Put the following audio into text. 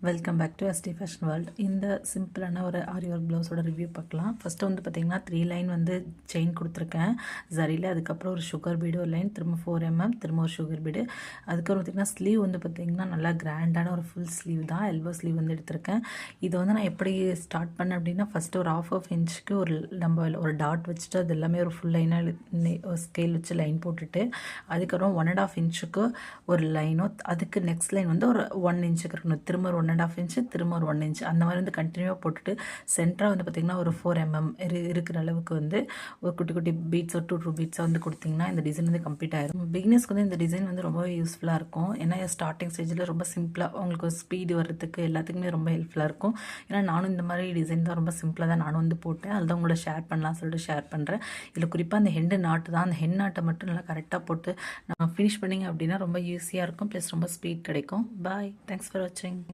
Welcome back to SD fashion world. இந்த சிம்பிளான ஒரு ஆரி ஒர்க் ப்ளவுஸோட ரிவ்யூ பார்க்கலாம். ஃபஸ்ட்டு வந்து பார்த்திங்கன்னா 3 லைன் வந்து செயின் கொடுத்துருக்கேன் சரியில். அதுக்கப்புறம் ஒரு சுகர் பீடு ஒரு லைன், திரும்ப 4 mm, திரும்ப ஒரு சுகர் பீடு. அதுக்கப்புறம் பார்த்திங்கன்னா ஸ்லீவ் வந்து பார்த்திங்கன்னா நல்லா கிராண்டான ஒரு ஃபுல் ஸ்லீவ் தான், எல்போ ஸ்லீவ் வந்து எடுத்திருக்கேன். இதை வந்து நான் எப்படி ஸ்டார்ட் பண்ணேன் அப்படின்னா, ஃபஸ்ட்டு ஒரு ½ இன்ச்சுக்கு நம்ம ஒரு டாட் வச்சுட்டு அது எல்லாமே ஒரு ஃபுல் லைனாக ஸ்கேல் வச்சு லைன் போட்டுட்டு, அதுக்கப்புறம் 1½ இன்ச்சுக்கு ஒரு லைனும், அதுக்கு நெக்ஸ்ட் லைன் வந்து ஒரு 1 இன்ச்சுக்கு இருக்கணும். திரும்ப ஒரு 1½ இன்ச்சு, திரும்ப ஒரு 1 இன்ச், அந்த மாதிரி வந்து கண்டினியூவாக போட்டுட்டு சென்டராக வந்து பார்த்திங்கன்னா ஒரு 4 mm இருக்கிற அளவுக்கு வந்து ஒரு குட்டி குட்டி பீட்ஸ், ஒரு 2 பீட்ஸாக வந்து கொடுத்திங்கன்னா இந்த டிசைன் வந்து கம்ப்ளீட் ஆயிடும். பிகினர்ஸ்க்கு வந்து இந்த டிசைன் வந்து ரொம்ப யூஸ்ஃபுல்லாக இருக்கும். ஏன்னா ஸ்டார்டிங் ஸ்டேஜில் ரொம்ப சிம்பிளாக உங்களுக்கு ஸ்பீடு வர்றதுக்கு எல்லாத்துக்குமே ரொம்ப ஹெல்ப்ஃபுல்லாக இருக்கும். ஏன்னா நானும் இந்த மாதிரி டிசைன் தான் ரொம்ப சிம்பிளாக தான் நானும் வந்து போட்டேன். அதுதான் உங்களோட ஷேர் பண்ணலாம் சொல்லிட்டு ஷேர் பண்ணுறேன். இதில் குறிப்பாக அந்த ஹெண்டு நாட்டு தான், அந்த ஹென் நாட்டை மட்டும் நல்லா கரெக்டாக போட்டு நான் ஃபினிஷ் பண்ணிங்க அப்படின்னா ரொம்ப ஈஸியாக இருக்கும், ப்ளஸ் ரொம்ப ஸ்பீட் கிடைக்கும். பாய், தேங்க்ஸ் ஃபார் வாட்சிங்.